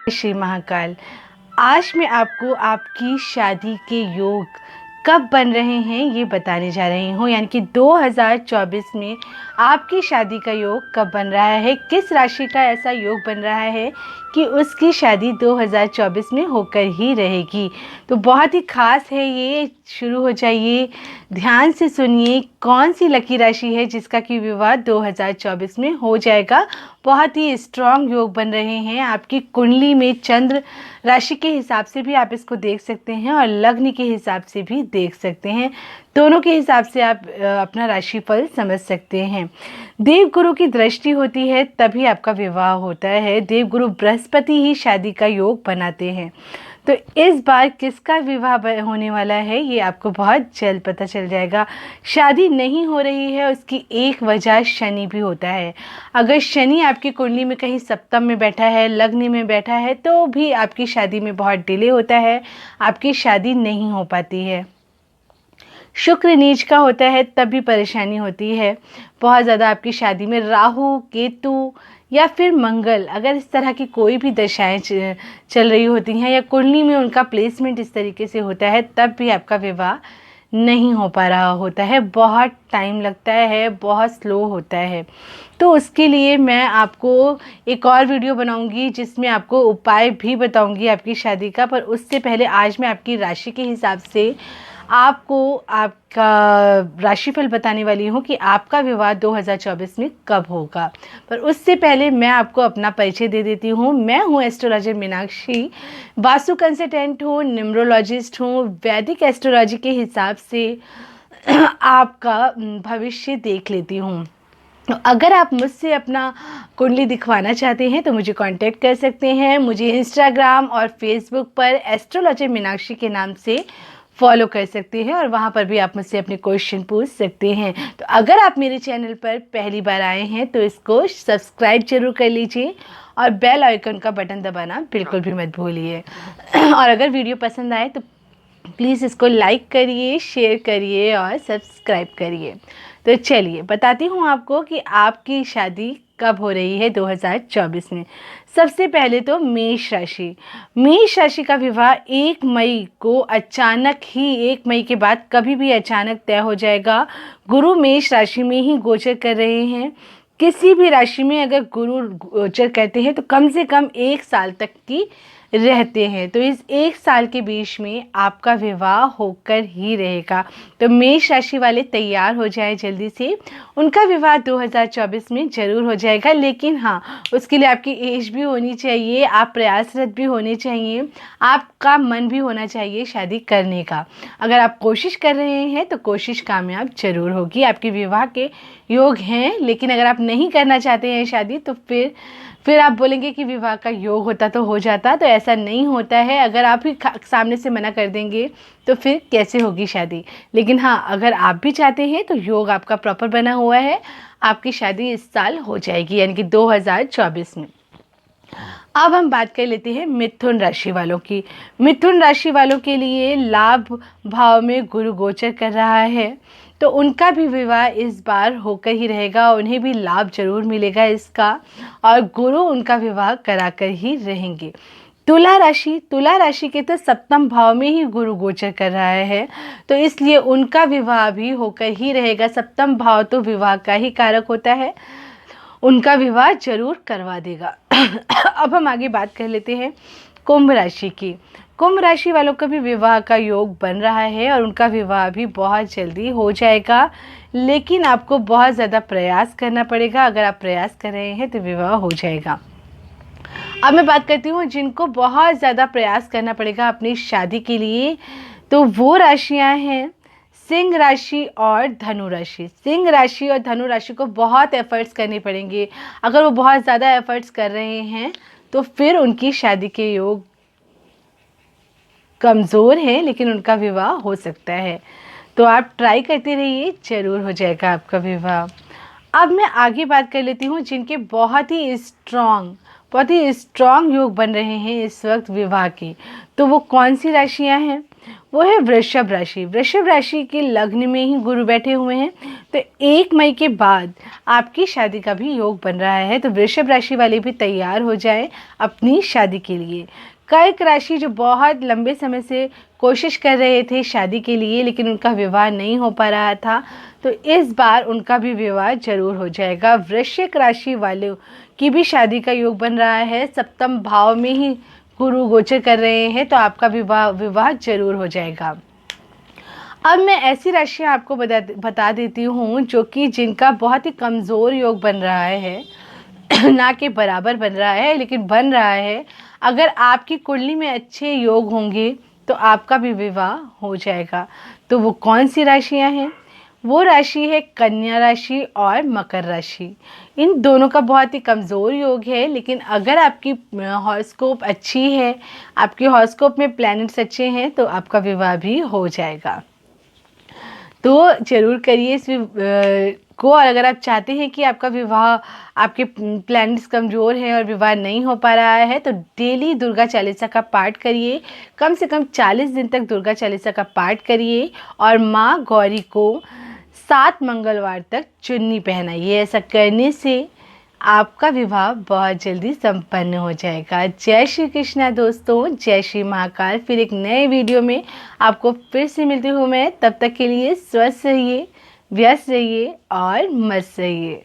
श्री महाकाल। आज मैं आपको आपकी शादी के योग कब बन रहे हैं ये बताने जा रही हूँ, यानी कि 2024 में आपकी शादी का योग कब बन रहा है, किस राशि का ऐसा योग बन रहा है कि उसकी शादी 2024 में होकर ही रहेगी। तो बहुत ही ख़ास है ये, शुरू हो जाइए, ध्यान से सुनिए कौन सी लकी राशि है जिसका कि विवाह 2024 में हो जाएगा। बहुत ही स्ट्रॉन्ग योग बन रहे हैं। आपकी कुंडली में चंद्र राशि के हिसाब से भी आप इसको देख सकते हैं और लग्न के हिसाब से भी देख सकते हैं। दोनों के हिसाब से आप अपना राशिफल समझ सकते हैं। देवगुरु की दृष्टि होती है तभी आपका विवाह होता है। देवगुरु बृहस्पति ही शादी का योग बनाते हैं। तो इस बार किसका विवाह होने वाला है ये आपको बहुत जल्द पता चल जाएगा। शादी नहीं हो रही है उसकी एक वजह शनि भी होता है। अगर शनि आपकी कुंडली में कहीं सप्तम में बैठा है, लग्न में बैठा है, तो भी आपकी शादी में बहुत डिले होता है, आपकी शादी नहीं हो पाती है। शुक्र नीच का होता है तब भी परेशानी होती है बहुत ज़्यादा आपकी शादी में। राहु, केतु या फिर मंगल, अगर इस तरह की कोई भी दशाएं चल रही होती हैं या कुंडली में उनका प्लेसमेंट इस तरीके से होता है, तब भी आपका विवाह नहीं हो पा रहा होता है। बहुत टाइम लगता है, बहुत स्लो होता है। तो उसके लिए मैं आपको एक और वीडियो बनाऊंगी जिसमें आपको उपाय भी बताऊंगी आपकी शादी का। पर उससे पहले आज मैं आपकी राशि के हिसाब से आपको आपका राशिफल बताने वाली हूँ कि आपका विवाह 2024 में कब होगा। पर उससे पहले मैं आपको अपना परिचय दे देती हूँ। मैं हूँ एस्ट्रोलॉजर मीनाक्षी, वास्तु कंसल्टेंट हूँ, न्यूमरोलॉजिस्ट हूँ। वैदिक एस्ट्रोलॉजी के हिसाब से आपका भविष्य देख लेती हूँ। तो अगर आप मुझसे अपना कुंडली दिखवाना चाहते हैं तो मुझे कांटेक्ट कर सकते हैं। मुझे इंस्टाग्राम और फेसबुक पर एस्ट्रोलॉजर मीनाक्षी के नाम से फॉलो कर सकते हैं और वहाँ पर भी आप मुझसे अपने क्वेश्चन पूछ सकते हैं। तो अगर आप मेरे चैनल पर पहली बार आए हैं तो इसको सब्सक्राइब जरूर कर लीजिए और बेल आइकन का बटन दबाना बिल्कुल भी मत भूलिए। और अगर वीडियो पसंद आए तो प्लीज़ इसको लाइक करिए, शेयर करिए और सब्सक्राइब करिए। तो चलिए बताती हूँ आपको कि आपकी शादी कब हो रही है 2024 में। सबसे पहले तो मेष राशि का विवाह 1 मई को अचानक ही, 1 मई के बाद कभी भी अचानक तय हो जाएगा। गुरु मेष राशि में ही गोचर कर रहे हैं। किसी भी राशि में अगर गुरु गोचर करते हैं तो कम से कम 1 साल तक की रहते हैं। तो इस 1 साल के बीच में आपका विवाह होकर ही रहेगा। तो मेष राशि वाले तैयार हो जाए जल्दी से, उनका विवाह 2024 में ज़रूर हो जाएगा। लेकिन हाँ, उसके लिए आपकी एज भी होनी चाहिए, आप प्रयासरत भी होने चाहिए, आपका मन भी होना चाहिए शादी करने का। अगर आप कोशिश कर रहे हैं तो कोशिश कामयाब जरूर होगी। आपके विवाह के योग हैं, लेकिन अगर आप नहीं करना चाहते हैं शादी तो फिर आप बोलेंगे कि विवाह का योग होता तो हो जाता। तो ऐसा नहीं होता है। अगर आप ही सामने से मना कर देंगे तो फिर कैसे होगी शादी। लेकिन हाँ, अगर आप भी चाहते हैं तो योग आपका प्रॉपर बना हुआ है, आपकी शादी इस साल हो जाएगी, यानी कि 2024 में। अब हम बात कर लेते हैं मिथुन राशि वालों की। मिथुन राशि वालों के लिए लाभ भाव में गुरु गोचर कर रहा है, तो उनका भी विवाह इस बार होकर ही रहेगा। उन्हें भी लाभ जरूर मिलेगा इसका, और गुरु उनका विवाह कराकर ही रहेंगे। तुला राशि के तो सप्तम भाव में ही गुरु गोचर कर रहा है, तो इसलिए उनका विवाह भी होकर ही रहेगा। सप्तम भाव तो विवाह का ही कारक होता है, उनका विवाह जरूर करवा देगा। अब हम आगे बात कर लेते हैं कुंभ राशि की। कुंभ राशि वालों का भी विवाह का योग बन रहा है और उनका विवाह भी बहुत जल्दी हो जाएगा। लेकिन आपको बहुत ज़्यादा प्रयास करना पड़ेगा। अगर आप प्रयास कर रहे हैं तो विवाह हो जाएगा। अब मैं बात करती हूँ जिनको बहुत ज़्यादा प्रयास करना पड़ेगा अपनी शादी के लिए, तो वो राशियाँ हैं सिंह राशि और धनु राशि। सिंह राशि और धनु राशि को बहुत एफर्ट्स करने पड़ेंगे। अगर वो बहुत ज़्यादा एफर्ट्स कर रहे हैं तो फिर उनकी शादी के योग कमज़ोर हैं, लेकिन उनका विवाह हो सकता है। तो आप ट्राई करते रहिए, ज़रूर हो जाएगा आपका विवाह। अब मैं आगे बात कर लेती हूँ जिनके बहुत ही स्ट्रॉन्ग बहुत ही स्ट्रॉन्ग योग बन रहे हैं इस वक्त विवाह के। तो वो कौन सी राशियां हैं? वो है वृषभ राशि। वृषभ राशि के लग्न में ही गुरु बैठे हुए हैं, तो 1 मई के बाद आपकी शादी का भी योग बन रहा है। तो वृषभ राशि वाले भी तैयार हो जाएं अपनी शादी के लिए। कर्क राशि जो बहुत लंबे समय से कोशिश कर रहे थे शादी के लिए, लेकिन उनका विवाह नहीं हो पा रहा था, तो इस बार उनका भी विवाह जरूर हो जाएगा। वृश्चिक राशि वालों की भी शादी का योग बन रहा है, सप्तम भाव में ही गुरु गोचर कर रहे हैं, तो आपका विवाह जरूर हो जाएगा। अब मैं ऐसी राशियाँ आपको बता देती हूँ जो कि जिनका बहुत ही कमज़ोर योग बन रहा है ना कि बराबर बन रहा है, लेकिन बन रहा है। अगर आपकी कुंडली में अच्छे योग होंगे तो आपका भी विवाह हो जाएगा। तो वो कौन सी राशियाँ हैं? वो राशि है कन्या राशि और मकर राशि। इन दोनों का बहुत ही कमज़ोर योग है, लेकिन अगर आपकी हॉरोस्कोप अच्छी है, आपकी हॉरोस्कोप में प्लैनेट्स अच्छे हैं, तो आपका विवाह भी हो जाएगा। तो ज़रूर करिए इस को। और अगर आप चाहते हैं कि आपका विवाह, आपके प्लैनेट्स कमज़ोर हैं और विवाह नहीं हो पा रहा है, तो डेली दुर्गा चालीसा का पाठ करिए। कम से कम 40 दिन तक दुर्गा चालीसा का पाठ करिए और माँ गौरी को 7 मंगलवार तक चुन्नी पहनाइए। ऐसा करने से आपका विवाह बहुत जल्दी संपन्न हो जाएगा। जय श्री कृष्णा दोस्तों, जय श्री महाकाल। फिर एक नए वीडियो में आपको फिर से मिलती हूँ मैं। तब तक के लिए स्वस्थ रहिए, व्यस्त रहिए और मस्त रहिए।